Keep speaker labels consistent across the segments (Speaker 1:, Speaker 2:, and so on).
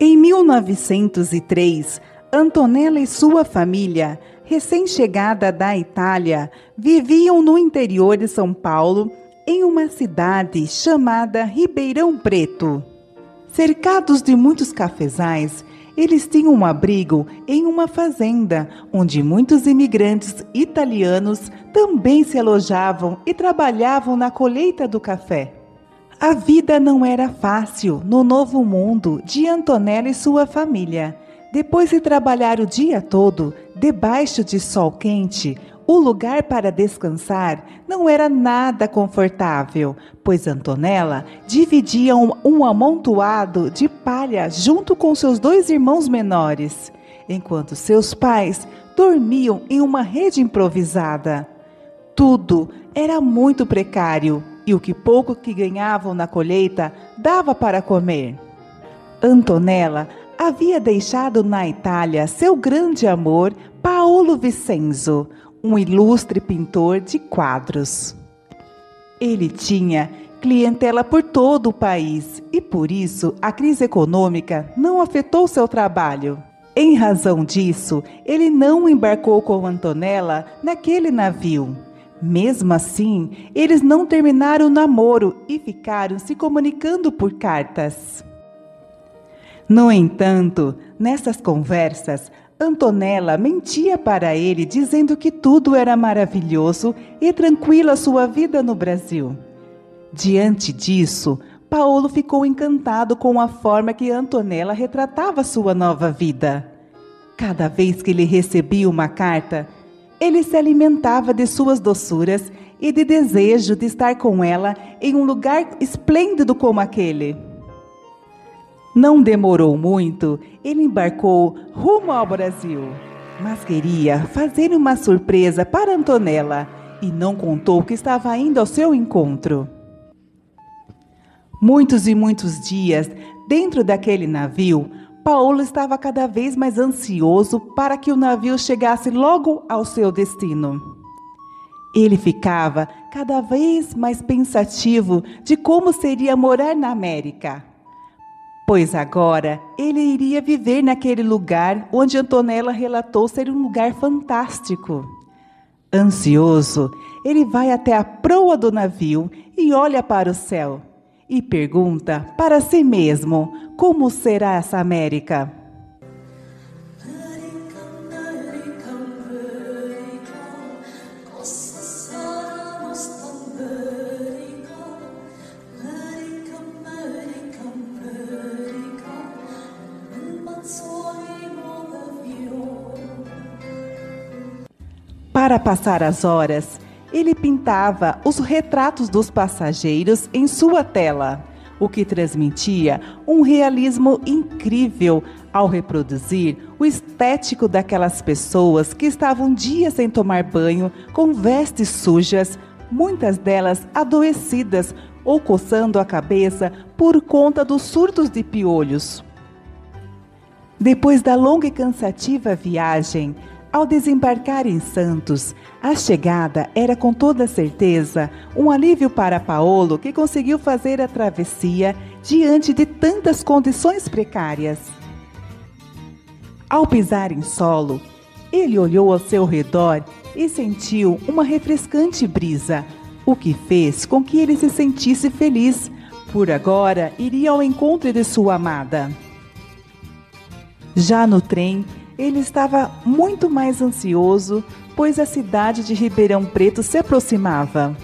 Speaker 1: Em 1903, Antonella e sua família, recém-chegada da Itália, viviam no interior de São Paulo, em uma cidade chamada Ribeirão Preto. Cercados de muitos cafezais, eles tinham um abrigo em uma fazenda, onde muitos imigrantes italianos também se alojavam e trabalhavam na colheita do café. A vida não era fácil no novo mundo de Antonella e sua família. Depois de trabalhar o dia todo, debaixo de sol quente, o lugar para descansar não era nada confortável, pois Antonella dividia um amontoado de palha junto com seus 2 irmãos menores, enquanto seus pais dormiam em uma rede improvisada. Tudo era muito precário e o pouco que ganhavam na colheita dava para comer. Antonella havia deixado na Itália seu grande amor, Paolo Vicenzo, um ilustre pintor de quadros. Ele tinha clientela por todo o país e, por isso, a crise econômica não afetou seu trabalho. Em razão disso, ele não embarcou com Antonella naquele navio. Mesmo assim, eles não terminaram o namoro e ficaram se comunicando por cartas. No entanto, nessas conversas, Antonella mentia para ele, dizendo que tudo era maravilhoso e tranquila sua vida no Brasil. Diante disso, Paolo ficou encantado com a forma que Antonella retratava sua nova vida. Cada vez que ele recebia uma carta, ele se alimentava de suas doçuras e de desejo de estar com ela em um lugar esplêndido como aquele. Não demorou muito, ele embarcou rumo ao Brasil, mas queria fazer uma surpresa para Antonella e não contou que estava indo ao seu encontro. Muitos e muitos dias, dentro daquele navio, Paolo estava cada vez mais ansioso para que o navio chegasse logo ao seu destino. Ele ficava cada vez mais pensativo de como seria morar na América, pois agora ele iria viver naquele lugar onde Antonella relatou ser um lugar fantástico. Ansioso, ele vai até a proa do navio e olha para o céu e pergunta para si mesmo como será essa América. Para passar as horas, ele pintava os retratos dos passageiros em sua tela, o que transmitia um realismo incrível ao reproduzir o estético daquelas pessoas que estavam dias sem tomar banho, com vestes sujas, muitas delas adoecidas ou coçando a cabeça por conta dos surtos de piolhos. Depois da longa e cansativa viagem, ao desembarcar em Santos, a chegada era com toda certeza um alívio para Paolo, que conseguiu fazer a travessia diante de tantas condições precárias. Ao pisar em solo, ele olhou ao seu redor e sentiu uma refrescante brisa, o que fez com que ele se sentisse feliz, por agora iria ao encontro de sua amada. Já no trem, ele estava muito mais ansioso, pois a cidade de Ribeirão Preto se aproximava.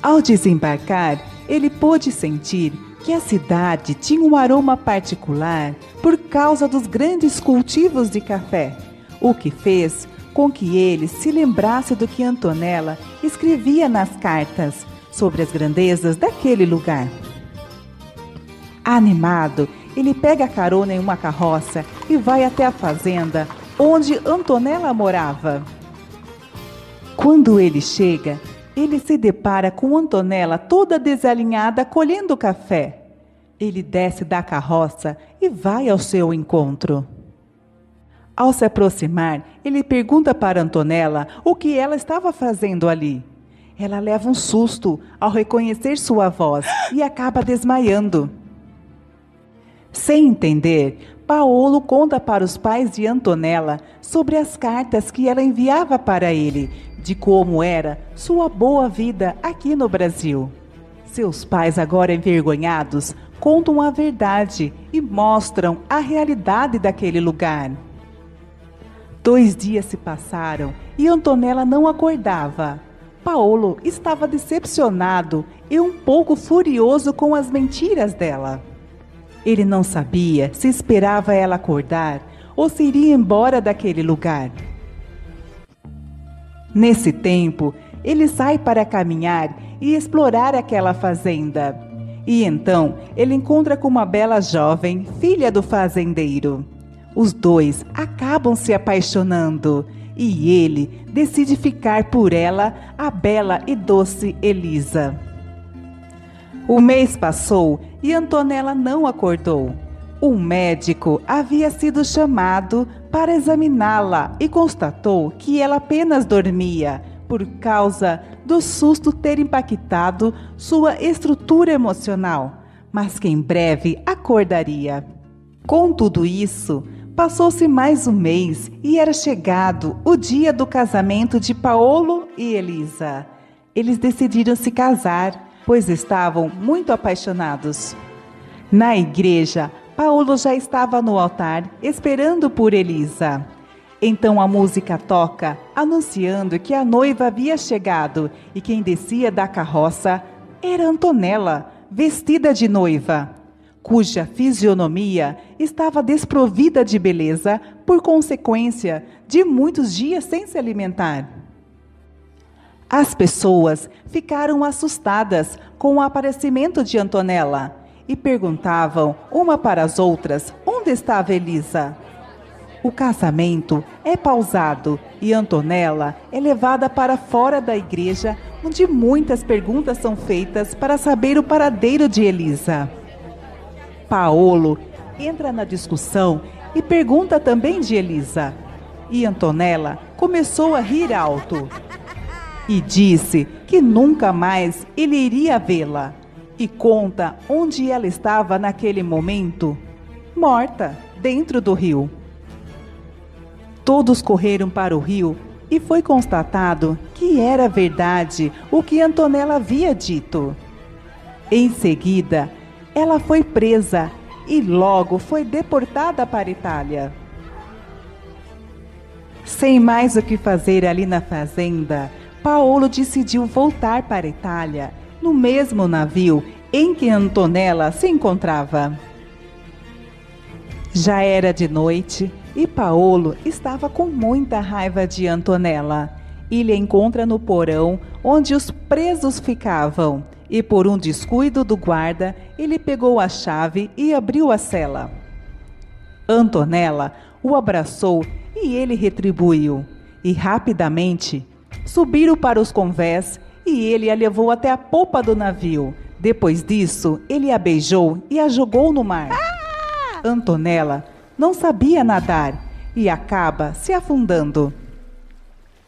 Speaker 1: Ao desembarcar, ele pôde sentir que a cidade tinha um aroma particular por causa dos grandes cultivos de café, o que fez com que ele se lembrasse do que Antonella escrevia nas cartas sobre as grandezas daquele lugar. Animado, ele pega carona em uma carroça e vai até a fazenda onde Antonella morava. Quando ele chega, ele se depara com Antonella toda desalinhada colhendo café. Ele desce da carroça e vai ao seu encontro. Ao se aproximar, ele pergunta para Antonella o que ela estava fazendo ali. Ela leva um susto ao reconhecer sua voz e acaba desmaiando. Sem entender, Paolo conta para os pais de Antonella sobre as cartas que ela enviava para ele, de como era sua boa vida aqui no Brasil. Seus pais, agora envergonhados, contam a verdade e mostram a realidade daquele lugar. 2 dias se passaram e Antonella não acordava. Paolo estava decepcionado e um pouco furioso com as mentiras dela. Ele não sabia se esperava ela acordar ou se iria embora daquele lugar. Nesse tempo, ele sai para caminhar e explorar aquela fazenda. E então ele encontra com uma bela jovem, filha do fazendeiro. Os dois acabam se apaixonando e ele decide ficar por ela, a bela e doce Elisa. O mês passou e Antonella não acordou. Um médico havia sido chamado para examiná-la e constatou que ela apenas dormia por causa do susto ter impactado sua estrutura emocional, mas que em breve acordaria. Com tudo isso, passou-se mais um mês e era chegado o dia do casamento de Paolo e Elisa. Eles decidiram se casar, pois estavam muito apaixonados. Na igreja, Paolo já estava no altar, esperando por Elisa. Então a música toca, anunciando que a noiva havia chegado e quem descia da carroça era Antonella, vestida de noiva, cuja fisionomia estava desprovida de beleza por consequência de muitos dias sem se alimentar. As pessoas ficaram assustadas com o aparecimento de Antonella e perguntavam uma para as outras onde estava Elisa. O casamento é pausado e Antonella é levada para fora da igreja, onde muitas perguntas são feitas para saber o paradeiro de Elisa. Paolo entra na discussão e pergunta também de Elisa. E Antonella começou a rir alto e disse que nunca mais ele iria vê-la. E conta onde ela estava naquele momento, morta, dentro do rio. Todos correram para o rio e foi constatado que era verdade o que Antonella havia dito. Em seguida, ela foi presa e logo foi deportada para a Itália. Sem mais o que fazer ali na fazenda, Paolo decidiu voltar para a Itália, no mesmo navio em que Antonella se encontrava. Já era de noite e Paolo estava com muita raiva de Antonella. Ele a encontra no porão onde os presos ficavam e, por um descuido do guarda, ele pegou a chave e abriu a cela. Antonella o abraçou e ele retribuiu. E rapidamente subiram para os convés e ele a levou até a popa do navio. Depois disso, ele a beijou e a jogou no mar. Antonella não sabia nadar e acaba se afundando.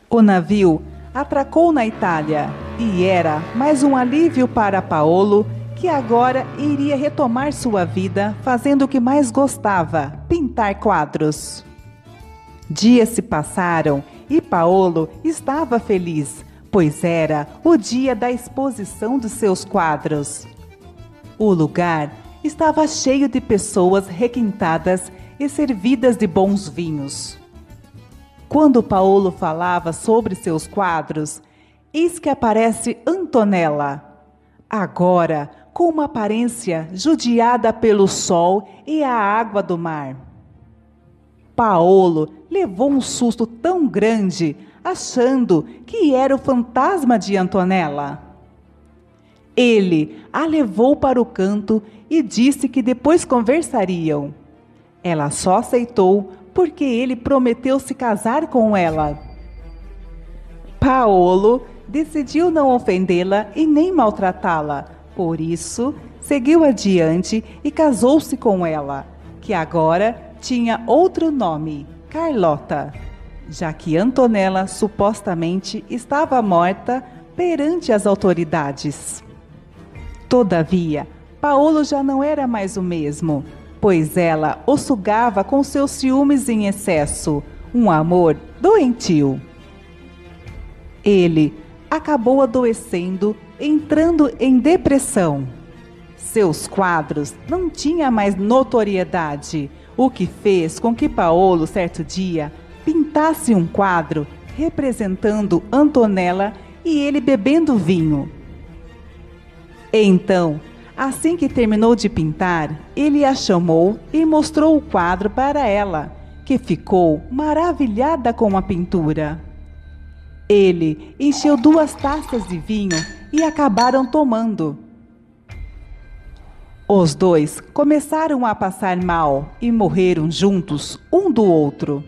Speaker 1: O navio atracou na Itália e era mais um alívio para Paolo, que agora iria retomar sua vida fazendo o que mais gostava, pintar quadros. Dias se passaram e Paolo estava feliz, pois era o dia da exposição dos seus quadros. O lugar estava cheio de pessoas requintadas e servidas de bons vinhos. Quando Paolo falava sobre seus quadros, eis que aparece Antonella, agora com uma aparência judiada pelo sol e a água do mar. Paolo levou um susto tão grande, achando que era o fantasma de Antonella. Ele a levou para o canto e disse que depois conversariam. Ela só aceitou porque ele prometeu se casar com ela. Paolo decidiu não ofendê-la e nem maltratá-la. Por isso, seguiu adiante e casou-se com ela, que agora tinha outro nome, Carlota, já que Antonella supostamente estava morta perante as autoridades. Todavia, Paolo já não era mais o mesmo. pois ela o sugava com seus ciúmes em excesso, um amor doentio. Ele acabou adoecendo, entrando em depressão. Seus quadros não tinham mais notoriedade, o que fez com que Paolo, certo dia, pintasse um quadro representando Antonella e ele bebendo vinho. Então, assim que terminou de pintar, ele a chamou e mostrou o quadro para ela, que ficou maravilhada com a pintura. Ele encheu 2 taças de vinho e acabaram tomando. Os dois começaram a passar mal e morreram juntos um do outro.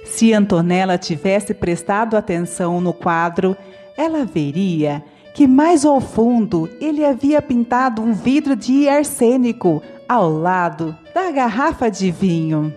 Speaker 1: Se Antonella tivesse prestado atenção no quadro, ela veria que mais ao fundo ele havia pintado um vidro de arsênico ao lado da garrafa de vinho.